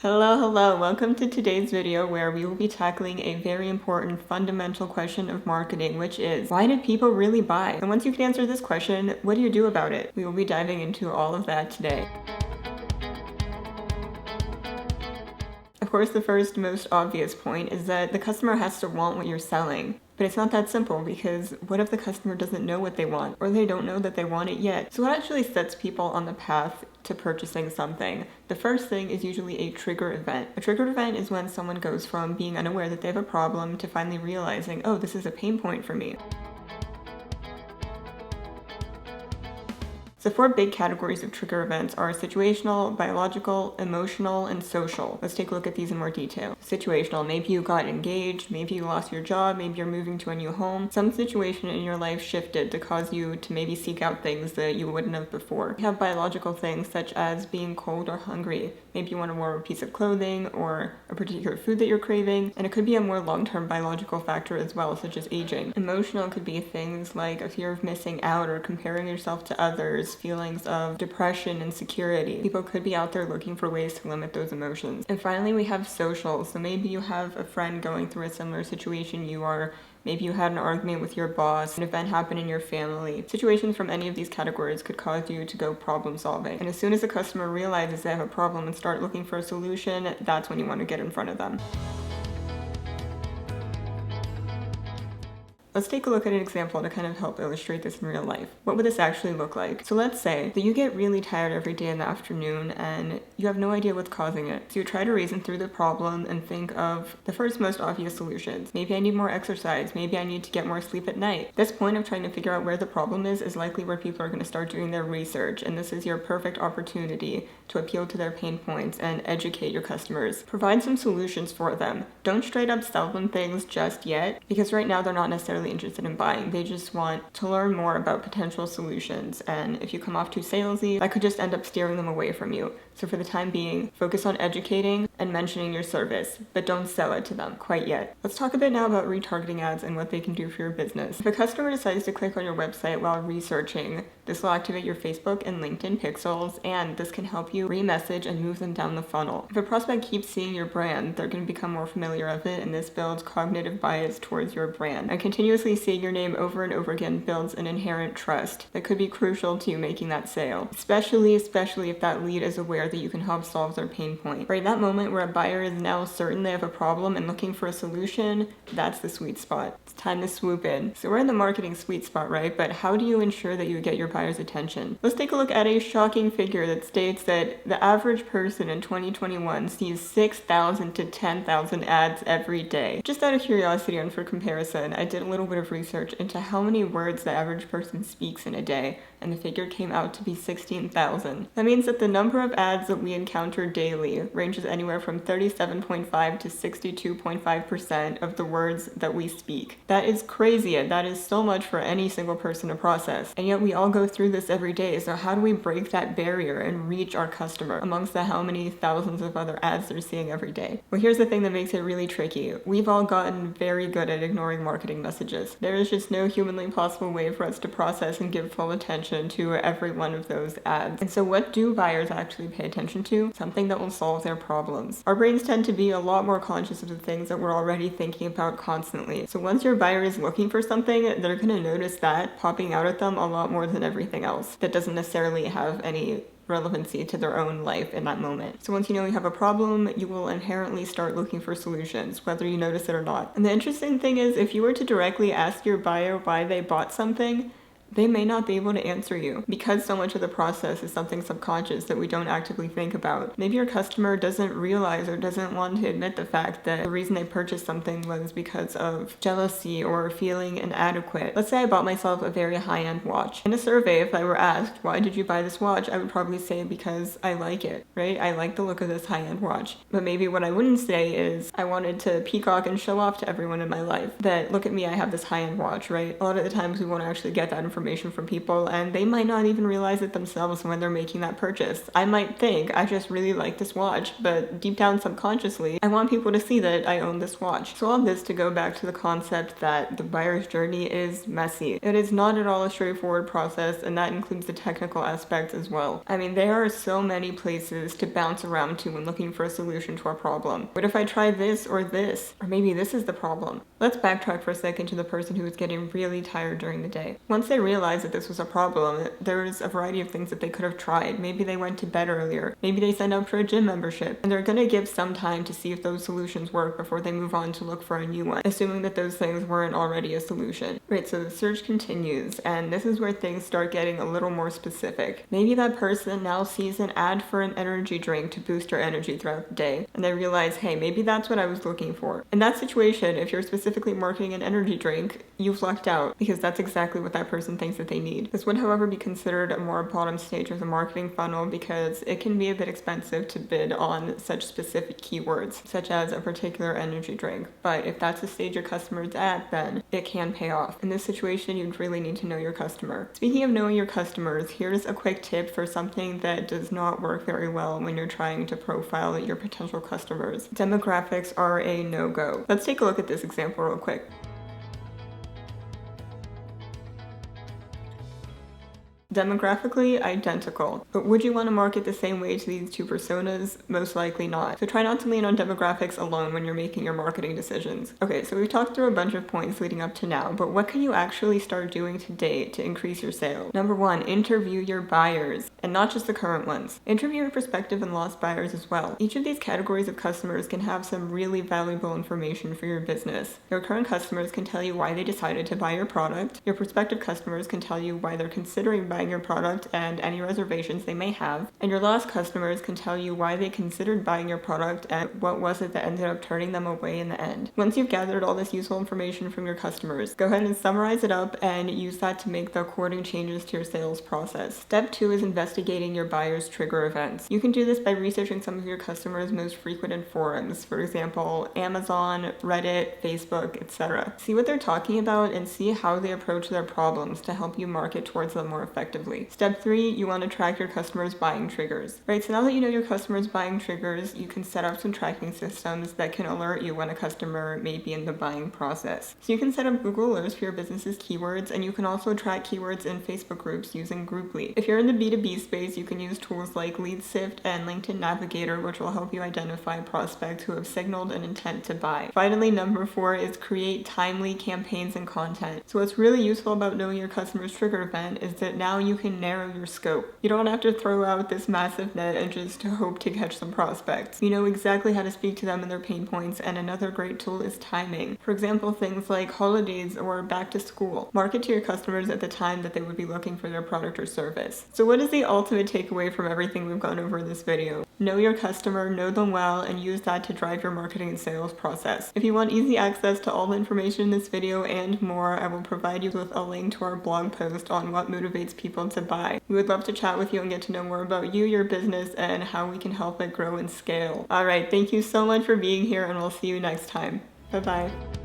Hello, welcome to today's video where we will be tackling a very important fundamental question of marketing, which is, why did people really buy? And once you can answer this question, what do you do about it? We will be diving into all of that today. Of course, the first most obvious point is that the customer has to want what you're selling. But it's not that simple, because what if the customer doesn't know what they want, or they don't know that they want it yet? So what actually sets people on the path to purchasing something? The first thing is usually a trigger event. A trigger event is when someone goes from being unaware that they have a problem to finally realizing, oh, this is a pain point for me. The four big categories of trigger events are situational, biological, emotional, and social. Let's take a look at these in more detail. Situational, maybe you got engaged, maybe you lost your job, maybe you're moving to a new home. Some situation in your life shifted to cause you to maybe seek out things that you wouldn't have before. You have biological things such as being cold or hungry. Maybe you want a warm piece of clothing or a particular food that you're craving, and it could be a more long-term biological factor as well, such as aging. Emotional could be things like a fear of missing out or comparing yourself to others, feelings of depression, insecurity. People could be out there looking for ways to limit those emotions. And finally, we have social. So maybe you have a friend going through a similar situation you are. Maybe you had an argument with your boss, an event happened in your family. Situations from any of these categories could cause you to go problem solving. And as soon as the customer realizes they have a problem and start looking for a solution, that's when you want to get in front of them. Let's take a look at an example to kind of help illustrate this in real life. What would this actually look like? So let's say that you get really tired every day in the afternoon and you have no idea what's causing it. So you try to reason through the problem and think of the first most obvious solutions. Maybe I need more exercise. Maybe I need to get more sleep at night. This point of trying to figure out where the problem is likely where people are going to start doing their research, and this is your perfect opportunity to appeal to their pain points and educate your customers. Provide some solutions for them. Don't straight up sell them things just yet, because right now they're not necessarily interested in buying. They just want to learn more about potential solutions, and if you come off too salesy, that could just end up steering them away from you. So for the time being, focus on educating and mentioning your service, but don't sell it to them quite yet. Let's talk a bit now about retargeting ads and what they can do for your business. If a customer decides to click on your website while researching, this will activate your Facebook and LinkedIn pixels, and this can help you re-message and move them down the funnel. If a prospect keeps seeing your brand, they're going to become more familiar of it, and this builds cognitive bias towards your brand. And continuously seeing your name over and over again builds an inherent trust that could be crucial to you making that sale, especially if that lead is aware that you can help solve their pain point. Right, that moment where a buyer is now certain they have a problem and looking for a solution, that's the sweet spot. It's time to swoop in. So we're in the marketing sweet spot, right? But how do you ensure that you get your buyer's attention? Let's take a look at a shocking figure that states that the average person in 2021 sees 6,000 to 10,000 ads every day. Just out of curiosity and for comparison, I did a little bit of research into how many words the average person speaks in a day, and the figure came out to be 16,000. That means that the number of ads that we encounter daily ranges anywhere from 37.5 to 62.5% of the words that we speak. That is crazy. That is so much for any single person to process. And yet we all go through this every day. So how do we break that barrier and reach our customer amongst the how many thousands of other ads they're seeing every day? Well, here's the thing that makes it really tricky. We've all gotten very good at ignoring marketing messages. There is just no humanly possible way for us to process and give full attention to every one of those ads. And so what do buyers actually pay attention to? Something that will solve their problems. Our brains tend to be a lot more conscious of the things that we're already thinking about constantly. So once your buyer is looking for something, they're going to notice that popping out at them a lot more than everything else that doesn't necessarily have any relevancy to their own life in that moment. So once you know you have a problem, you will inherently start looking for solutions, whether you notice it or not. And the interesting thing is, if you were to directly ask your buyer why they bought something, they may not be able to answer you, because so much of the process is something subconscious that we don't actively think about. Maybe your customer doesn't realize or doesn't want to admit the fact that the reason they purchased something was because of jealousy or feeling inadequate. Let's say I bought myself a very high-end watch. In a survey, if I were asked, why did you buy this watch? I would probably say because I like it, right? I like the look of this high-end watch. But maybe what I wouldn't say is I wanted to peacock and show off to everyone in my life that, look at me, I have this high-end watch, right? A lot of the times we won't actually get that in information from people, and they might not even realize it themselves when they're making that purchase. I might think, I just really like this watch, but deep down subconsciously, I want people to see that I own this watch. So all this to go back to the concept that the buyer's journey is messy. It is not at all a straightforward process, and that includes the technical aspects as well. I mean, there are so many places to bounce around to when looking for a solution to a problem. What if I try this? Or maybe this is the problem. Let's backtrack for a second to the person who was getting really tired during the day. Once they realized that this was a problem, there was a variety of things that they could have tried. Maybe they went to bed earlier. Maybe they signed up for a gym membership. And they're going to give some time to see if those solutions work before they move on to look for a new one, assuming that those things weren't already a solution. Right, so the search continues, and this is where things start getting a little more specific. Maybe that person now sees an ad for an energy drink to boost your energy throughout the day, and they realize, hey, maybe that's what I was looking for. In that situation, if you're specifically marketing an energy drink, you've lucked out, because that's exactly what that person thinks that they need. This would, however, be considered a more bottom stage of the marketing funnel because it can be a bit expensive to bid on such specific keywords, such as a particular energy drink. But if that's the stage your customer's at, then it can pay off. In this situation, you'd really need to know your customer. Speaking of knowing your customers, here's a quick tip for something that does not work very well when you're trying to profile your potential customers. Demographics are a no-go. Let's take a look at this example real quick. Demographically identical, but would you want to market the same way to these two personas? Most likely not. So try not to lean on demographics alone when you're making your marketing decisions. Okay, so we've talked through a bunch of points leading up to now, but what can you actually start doing today to increase your sales? Number one, interview your buyers, and not just the current ones. Interview your prospective and lost buyers as well. Each of these categories of customers can have some really valuable information for your business. Your current customers can tell you why they decided to buy your product. Your prospective customers can tell you why they're considering buying your product and any reservations they may have, and your lost customers can tell you why they considered buying your product and what was it that ended up turning them away in the end. Once you've gathered all this useful information from your customers, go ahead and summarize it up and use that to make the according changes to your sales process. Step 2 is investigating your buyers' trigger events. You can do this by researching some of your customers' most frequented forums, for example, Amazon, Reddit, Facebook, etc. See what they're talking about and see how they approach their problems to help you market towards them more effectively. Step 3, you want to track your customers' buying triggers. Right, so now that you know your customers' buying triggers, you can set up some tracking systems that can alert you when a customer may be in the buying process. So you can set up Google Alerts for your business's keywords, and you can also track keywords in Facebook groups using Grouply. If you're in the B2B space, you can use tools like LeadSift and LinkedIn Navigator, which will help you identify prospects who have signaled an intent to buy. Finally, number 4 is create timely campaigns and content. So what's really useful about knowing your customer's trigger event is that now you can narrow your scope. You don't have to throw out this massive net and just hope to catch some prospects. You know exactly how to speak to them and their pain points, and another great tool is timing. For example, things like holidays or back to school. Market to your customers at the time that they would be looking for their product or service. So what is the ultimate takeaway from everything we've gone over in this video? Know your customer, know them well, and use that to drive your marketing and sales process. If you want easy access to all the information in this video and more, I will provide you with a link to our blog post on what motivates people to buy. We would love to chat with you and get to know more about you, your business, and how we can help it grow and scale. Alright, thank you so much for being here, and we'll see you next time. Bye-bye.